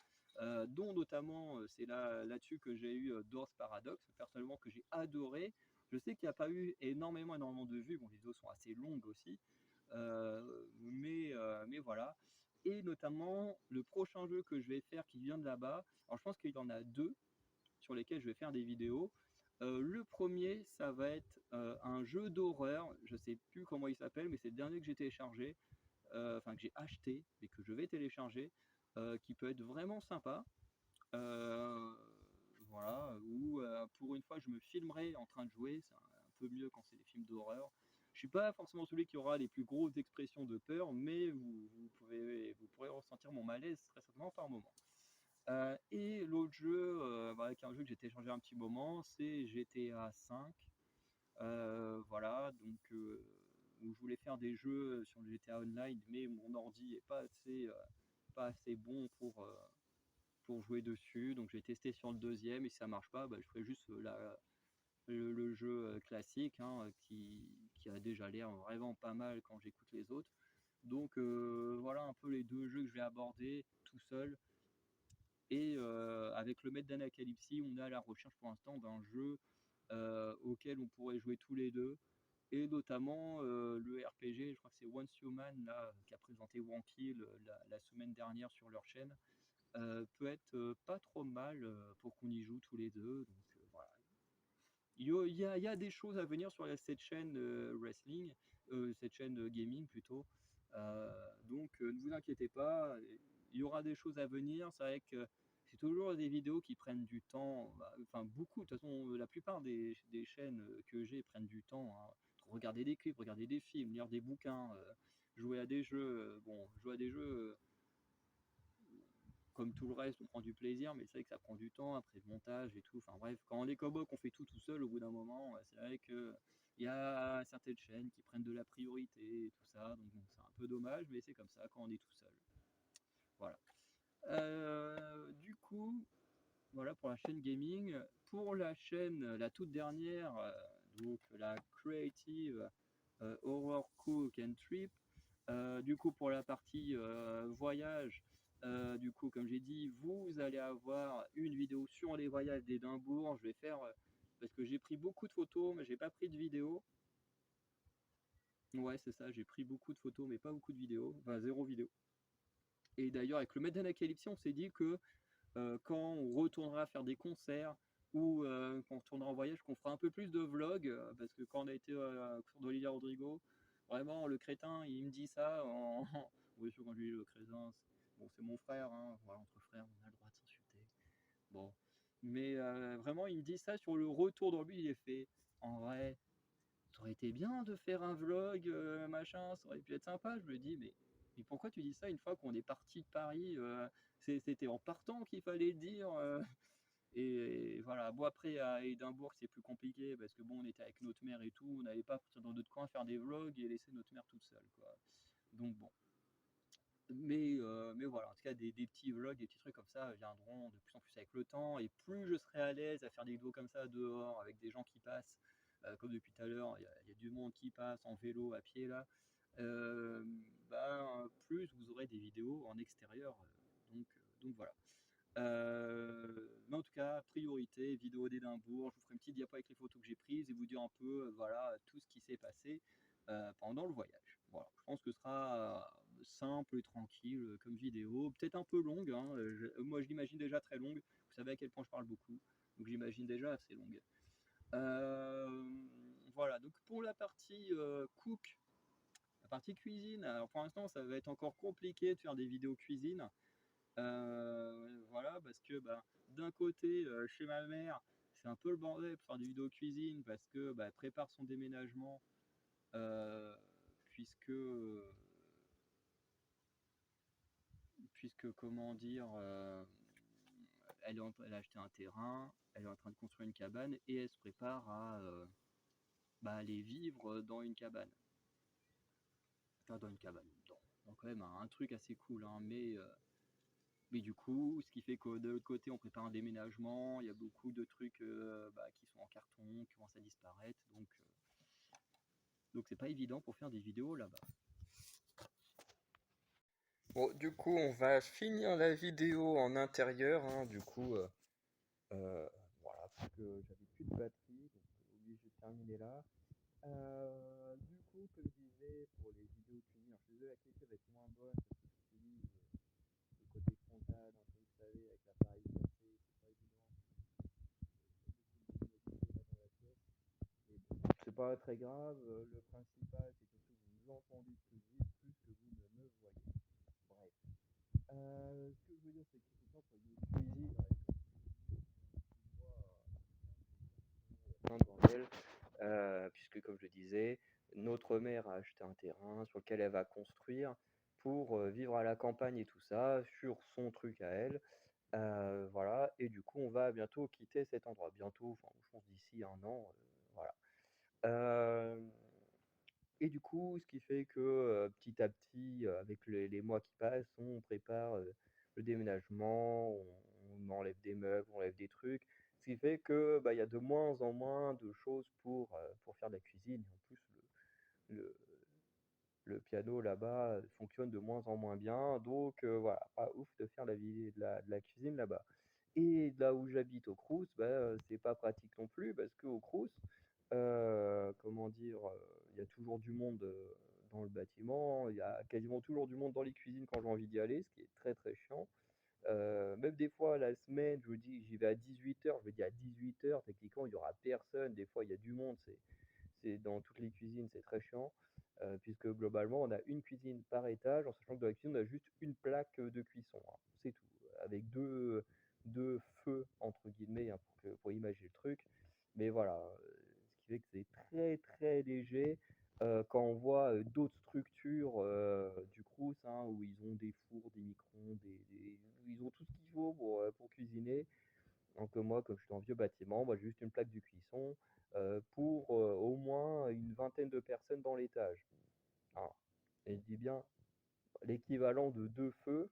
dont notamment c'est là-dessus que j'ai eu Doors Paradox, personnellement que j'ai adoré. Je sais qu'il n'y a pas eu énormément de vues, bon les vidéos sont assez longues aussi, mais voilà. Et notamment le prochain jeu que je vais faire qui vient de là-bas, alors je pense qu'il y en a 2 sur lesquels je vais faire des vidéos. Le premier, ça va être un jeu d'horreur. Je sais plus comment il s'appelle, mais c'est le dernier que j'ai téléchargé, enfin que j'ai acheté, mais que je vais télécharger, qui peut être vraiment sympa. Euh, voilà, où pour une fois, je me filmerai en train de jouer. C'est un peu mieux quand c'est des films d'horreur. Je suis pas forcément celui qui aura les plus grosses expressions de peur, mais vous pourrez ressentir mon malaise très certainement par moment. Et l'autre jeu, bah, qui est un jeu que j'ai téléchargé un petit moment, c'est GTA 5. Voilà, donc où je voulais faire des jeux sur le GTA Online, mais mon ordi est pas assez bon pour jouer dessus. Donc j'ai testé sur le deuxième et si ça marche pas, bah, je ferai juste le jeu classique, hein, qui a déjà l'air vraiment pas mal quand j'écoute les autres. Donc voilà un peu les 2 jeux que je vais aborder tout seul. Et avec le maître d'Anacalypsie, on est à la recherche pour l'instant d'un jeu auquel on pourrait jouer tous les deux, et notamment le RPG PUBG, je crois que c'est Once Human là, qui a présenté Wonky la semaine dernière sur leur chaîne, peut être pas trop mal pour qu'on y joue tous les deux. Donc voilà. Il y a des choses à venir sur cette chaîne wrestling, cette chaîne gaming plutôt. Donc ne vous inquiétez pas, il y aura des choses à venir. C'est vrai que c'est toujours des vidéos qui prennent du temps, enfin beaucoup, de toute façon la plupart des chaînes que j'ai prennent du temps, hein. Regarder des clips, regarder des films, lire des bouquins, jouer à des jeux. Bon, jouer à des jeux, comme tout le reste, on prend du plaisir, mais c'est vrai que ça prend du temps après le montage et tout. Enfin bref, quand on est coboc, on fait tout seul au bout d'un moment. C'est vrai que il y a certaines chaînes qui prennent de la priorité et tout ça, donc bon, c'est un peu dommage, mais c'est comme ça quand on est tout seul. Voilà. Du coup, voilà pour la chaîne gaming. Pour la chaîne, la toute dernière, donc la Creative Horror Cook and Trip, du coup, pour la partie voyage, du coup, comme j'ai dit, vous allez avoir une vidéo sur les voyages d'Édimbourg. Je vais faire, parce que j'ai pris beaucoup de photos, mais j'ai pas pris de vidéo. Ouais, c'est ça, j'ai pris beaucoup de photos, mais pas beaucoup de vidéos, enfin zéro vidéo. Et d'ailleurs, avec le Maître d'Anacalypsie, on s'est dit que quand on retournera faire des concerts ou quand on retournera en voyage, qu'on fera un peu plus de vlogs, parce que quand on a été sur d'Olivia Rodrigo, vraiment le crétin, il me dit ça en... Oui, sûr, quand je lui dis le crétin, bon, c'est mon frère, hein, voilà, entre frères, on a le droit de s'insulter. Bon, mais vraiment, il me dit ça sur le retour dans lui, il est fait. En vrai, ça aurait été bien de faire un vlog, machin, ça aurait pu être sympa. Je me dis, mais pourquoi tu dis ça une fois qu'on est parti de Paris, c'était en partant qu'il fallait le dire. Et voilà. Bon, après, à Édimbourg, c'est plus compliqué parce que bon, on était avec notre mère et tout. On n'avait pas à partir dans d'autres coins faire des vlogs et laisser notre mère toute seule, quoi. Donc bon. Mais voilà, en tout cas, des petits vlogs, des petits trucs comme ça viendront de plus en plus avec le temps. Et plus je serai à l'aise à faire des vidéos comme ça dehors avec des gens qui passent, comme depuis tout à l'heure, il y a du monde qui passe en vélo, à pied là, euh, plus vous aurez des vidéos en extérieur. Donc voilà. Mais en tout cas, priorité, vidéo d'Édimbourg. Je vous ferai une petite diapo avec les photos que j'ai prises et vous dire un peu voilà, tout ce qui s'est passé pendant le voyage. Voilà, je pense que ce sera simple et tranquille comme vidéo, peut-être un peu longue, hein. Moi, je l'imagine déjà très longue. Vous savez à quel point je parle beaucoup, donc j'imagine déjà assez longue. Euh, voilà, donc pour la partie cook, la partie cuisine, alors pour l'instant, ça va être encore compliqué de faire des vidéos cuisine. Voilà, parce que d'un côté, chez ma mère, c'est un peu le bordel pour faire des vidéos cuisine parce que elle prépare son déménagement, euh, puisque, puisque comment dire, elle a acheté un terrain, elle est en train de construire une cabane et elle se prépare à aller vivre dans une cabane. Enfin, dans une cabane, dans quand même un truc assez cool, hein, mais du coup, ce qui fait que de l'autre côté, on prépare un déménagement, il y a beaucoup de trucs qui sont en carton, qui commencent à disparaître, donc c'est pas évident pour faire des vidéos là-bas. Bon, du coup, on va finir la vidéo en intérieur, hein, du coup, voilà, parce que j'avais plus de batterie, donc obligé de terminer là. Du coup, comme je disais, pour les vidéos cuisine, je suis désolé, la qualité va être moins bonne parce que j'utilise le côté frontal, un peu, vous savez, avec l'appareil cassé, c'est pas évident. C'est pas très grave, le principal c'est surtout que vous entendez ce que je dis plus que vous ne me voyez. Bref. Ce que je veux dire c'est qu'effectivement pour une cuisine, avec plein de bordel, puisque comme je disais, notre mère a acheté un terrain sur lequel elle va construire pour vivre à la campagne et tout ça, sur son truc à elle. Voilà, et du coup on va bientôt quitter cet endroit. Bientôt, enfin je pense d'ici un an, voilà. Euh, Et du coup, ce qui fait que petit à petit, avec les mois qui passent, on prépare le déménagement, on enlève des meubles, on enlève des trucs. Ce qui fait que il y a de moins en moins de choses pour faire de la cuisine. En plus, le, le piano là-bas fonctionne de moins en moins bien. Donc voilà, pas ouf de faire de la cuisine là-bas. Et là où j'habite au Crous, c'est pas pratique non plus parce qu'au Crous, comment dire, il y a toujours du monde dans le bâtiment. Il y a quasiment toujours du monde dans les cuisines quand j'ai envie d'y aller, ce qui est très très chiant. Même des fois, la semaine, je vous dis, j'y vais à 18h, je me dis à 18h, techniquement, il y aura personne. Des fois, il y a du monde, c'est dans toutes les cuisines, c'est très chiant. Puisque globalement, on a une cuisine par étage, en sachant que dans la cuisine, on a juste une plaque de cuisson, hein. C'est tout. Avec deux feux, entre guillemets, hein, pour imaginer le truc. Mais voilà, ce qui fait que c'est très très léger. Quand on voit d'autres structures du Crous, hein, où ils ont des fours, des micro-ondes, où ils ont tout ce qu'il faut pour cuisiner. Donc moi, comme je suis en vieux bâtiment, moi j'ai juste une plaque de cuisson pour au moins une vingtaine de personnes dans l'étage. Ah, et je dis bien l'équivalent de deux feux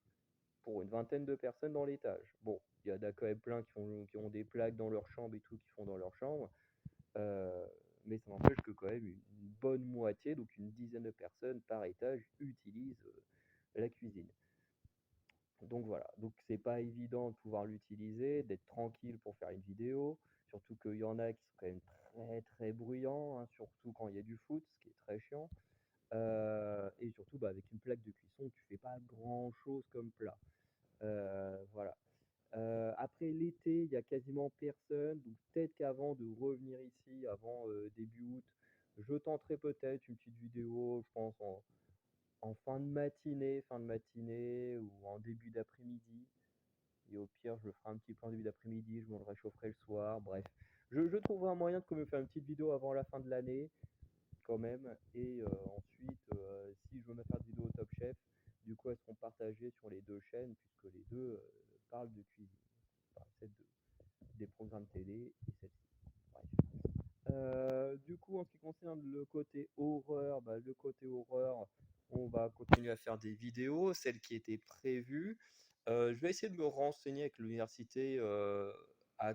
pour une vingtaine de personnes dans l'étage. Bon, il y en a quand même plein qui ont des plaques dans leur chambre et tout, qui font dans leur chambre. Euh, mais ça n'empêche que quand même une bonne moitié, donc une dizaine de personnes par étage, utilisent la cuisine. Donc voilà, donc c'est pas évident de pouvoir l'utiliser, d'être tranquille pour faire une vidéo, surtout qu'il y en a qui sont quand même très très bruyants, hein, surtout quand il y a du foot, ce qui est très chiant. Et surtout bah, avec une plaque de cuisson, tu fais pas grand chose comme plat. Voilà. Après l'été, il y a quasiment personne, donc peut-être qu'avant de revenir ici, avant début août, je tenterai peut-être une petite vidéo, je pense en fin de matinée ou en début d'après-midi. Et au pire, je ferai un petit peu en début d'après-midi, je me le réchaufferai le soir, bref. Je trouverai un moyen de quand même faire une petite vidéo avant la fin de l'année, quand même. Et ensuite, si je veux me faire des vidéos au Top Chef, du coup, elles seront partagées sur les deux chaînes, puisque les deux parlent de cuisine. Enfin, des programmes télé et celle-ci. Bref. Du coup, en ce qui concerne le côté horreur, bah, le côté horreur, on va continuer à faire des vidéos, celles qui étaient prévues. Je vais essayer de me renseigner avec l'université à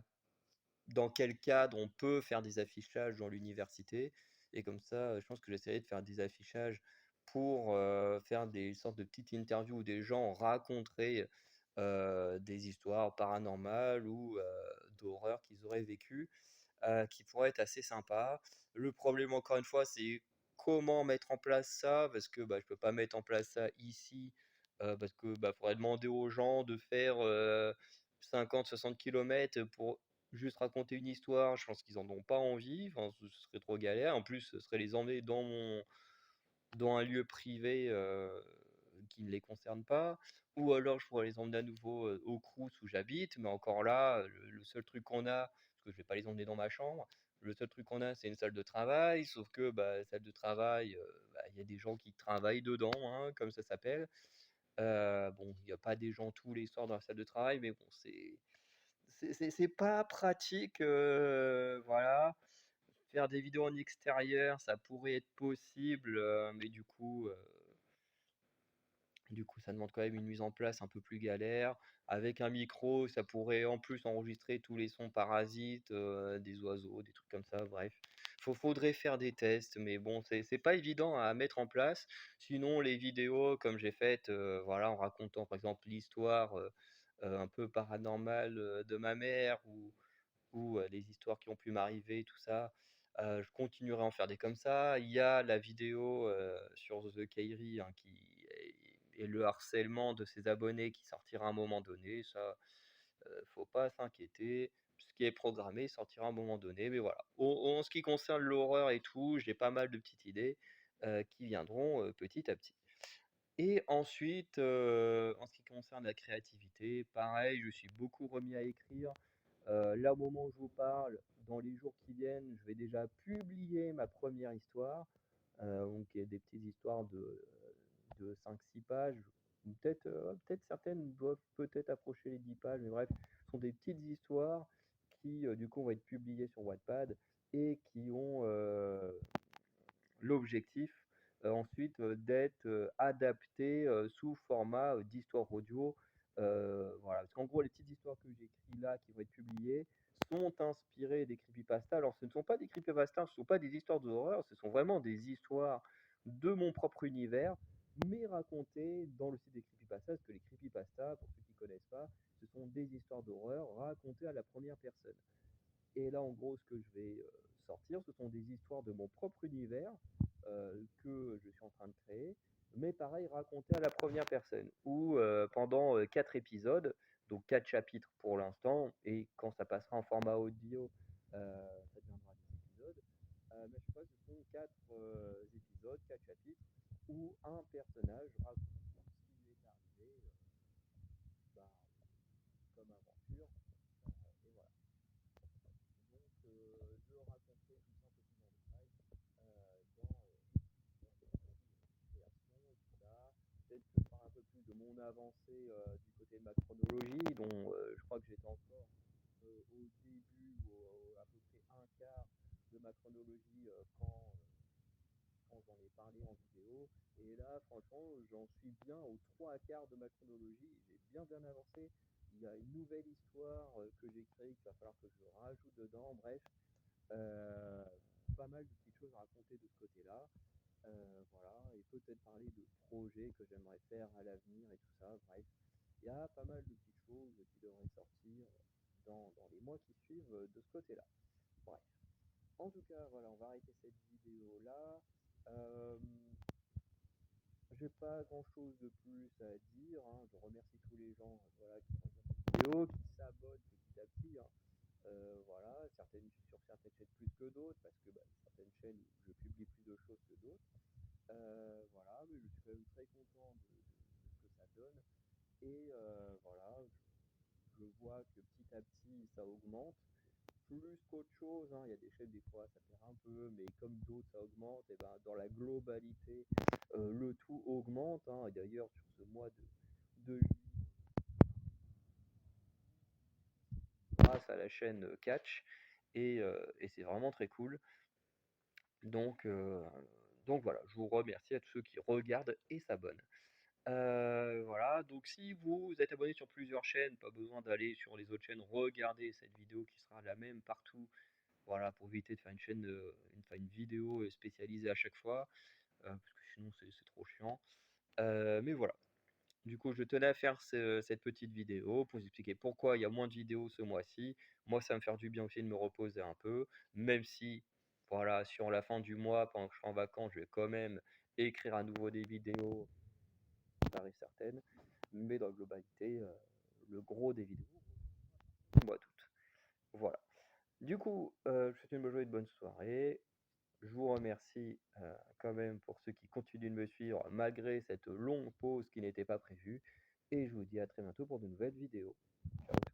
dans quel cadre on peut faire des affichages dans l'université. Et comme ça, je pense que j'essaierai de faire des affichages pour faire des sortes de petites interviews où des gens raconteraient des histoires paranormales ou d'horreur qu'ils auraient vécues, qui pourrait être assez sympa. Le problème, encore une fois, c'est comment mettre en place ça, parce que bah, je peux pas mettre en place ça ici, parce que bah, faudrait demander aux gens de faire 50-60 km pour juste raconter une histoire. Je pense qu'ils en ont pas envie, enfin, ce serait trop galère. En plus, ce serait les emmener dans un lieu privé qui ne les concerne pas. Ou alors je pourrais les emmener à nouveau au Crous où j'habite, mais encore là, le seul truc qu'on a, parce que je vais pas les emmener dans ma chambre, le seul truc qu'on a, c'est une salle de travail, sauf que bah, salle de travail, bah, il y a des gens qui travaillent dedans, hein, comme ça s'appelle. Bon, il n'y a pas des gens tous les soirs dans la salle de travail, mais bon, c'est pas pratique, voilà. Faire des vidéos en extérieur, ça pourrait être possible, mais du coup, ça demande quand même une mise en place un peu plus galère. Avec un micro, ça pourrait en plus enregistrer tous les sons parasites, des oiseaux, des trucs comme ça, bref. Faudrait faire des tests, mais bon, c'est pas évident à mettre en place. Sinon, les vidéos, comme j'ai faites, voilà, en racontant par exemple l'histoire un peu paranormale de ma mère ou les histoires qui ont pu m'arriver, tout ça. Je continuerai à en faire des comme ça. Il y a la vidéo sur The Kairi, hein, et le harcèlement de ses abonnés qui sortira à un moment donné. Ça, faut pas s'inquiéter. Ce qui est programmé sortira à un moment donné. Mais voilà. En ce qui concerne l'horreur et tout, j'ai pas mal de petites idées qui viendront petit à petit. Et ensuite, en ce qui concerne la créativité, pareil, je suis beaucoup remis à écrire. Là, au moment où je vous parle, dans les jours qui viennent, je vais déjà publier ma première histoire. Donc, il y a des petites histoires de 5-6 pages. Peut-être certaines doivent peut-être approcher les 10 pages, mais bref, ce sont des petites histoires qui, du coup, vont être publiées sur Wattpad et qui ont l'objectif ensuite d'être adapté sous format d'histoire audio. Voilà. Parce qu'en gros, les petites histoires que j'écris là, qui vont être publiées, sont inspirées des creepypastas. Alors, ce ne sont pas des creepypastas, ce ne sont pas des histoires d'horreur, ce sont vraiment des histoires de mon propre univers, mais racontées dans le style des creepypastas, parce que les creepypastas, pour ceux qui ne connaissent pas, ce sont des histoires d'horreur racontées à la première personne. Et là, en gros, ce que je vais sortir, ce sont des histoires de mon propre univers, que je suis en train de créer, mais pareil raconté à la première personne, ou pendant 4 épisodes, donc 4 chapitres pour l'instant, et quand ça passera en format audio, ça deviendra des épisodes. Mais je crois que ce sont 4 épisodes, 4 chapitres, où un personnage raconte ce qui lui est arrivé bah, comme aventure. Et voilà. Donc, je raconterai tout ça un peu plus en détail dans les créations et tout ça. Peut-être que je parle un peu plus de mon avancée du côté de ma chronologie, dont je crois que j'étais encore au début, ou à peu près un quart de ma chronologie quand j'en ai parlé en vidéo. Et là, franchement, j'en suis bien aux trois quarts de ma chronologie. J'ai bien avancé. Il y a une nouvelle histoire que j'ai créée qu'il va falloir que je rajoute dedans. Bref, euh, pas mal de petites choses à raconter de ce côté-là. Voilà, et peut-être parler de projets que j'aimerais faire à l'avenir et tout ça. Bref, il y a pas mal de petites choses qui devraient sortir dans les mois qui suivent de ce côté-là. Bref. En tout cas, voilà, on va arrêter cette vidéo-là. Euh, j'ai pas grand-chose de plus à dire, hein. Je remercie tous les gens voilà, qui regardent cette vidéo, qui s'abonnent petit à petit, hein. Voilà, sur certaines chaînes plus que d'autres, parce que certaines chaînes où je publie plus de choses que d'autres. Voilà, mais je suis quand même très content de ce que ça donne. Et voilà, je vois que petit à petit ça augmente. Plus qu'autre chose, hein, il y a des chaînes, des fois ça perd un peu, mais comme d'autres ça augmente, et ben dans la globalité, le tout augmente, hein. Et d'ailleurs, sur ce mois de grâce à la chaîne Catch, et c'est vraiment très cool. Donc, euh, donc voilà, je vous remercie à tous ceux qui regardent et s'abonnent. Voilà, donc si vous êtes abonné sur plusieurs chaînes, pas besoin d'aller sur les autres chaînes, regardez cette vidéo qui sera la même partout. Voilà, pour éviter de faire une chaîne, une vidéo spécialisée à chaque fois, parce que sinon c'est trop chiant. Mais voilà, du coup je tenais à faire cette petite vidéo pour vous expliquer pourquoi il y a moins de vidéos ce mois-ci. Moi ça va me faire du bien aussi de me reposer un peu, même si, voilà, sur la fin du mois, pendant que je serai en vacances, je vais quand même écrire à nouveau des vidéos, ça arrive certaines, mais dans la globalité, le gros des vidéos, moi toutes. Voilà. Du coup, je vous souhaite une bonne journée, une bonne soirée. Je vous remercie quand même pour ceux qui continuent de me suivre malgré cette longue pause qui n'était pas prévue. Et je vous dis à très bientôt pour de nouvelles vidéos. Ciao.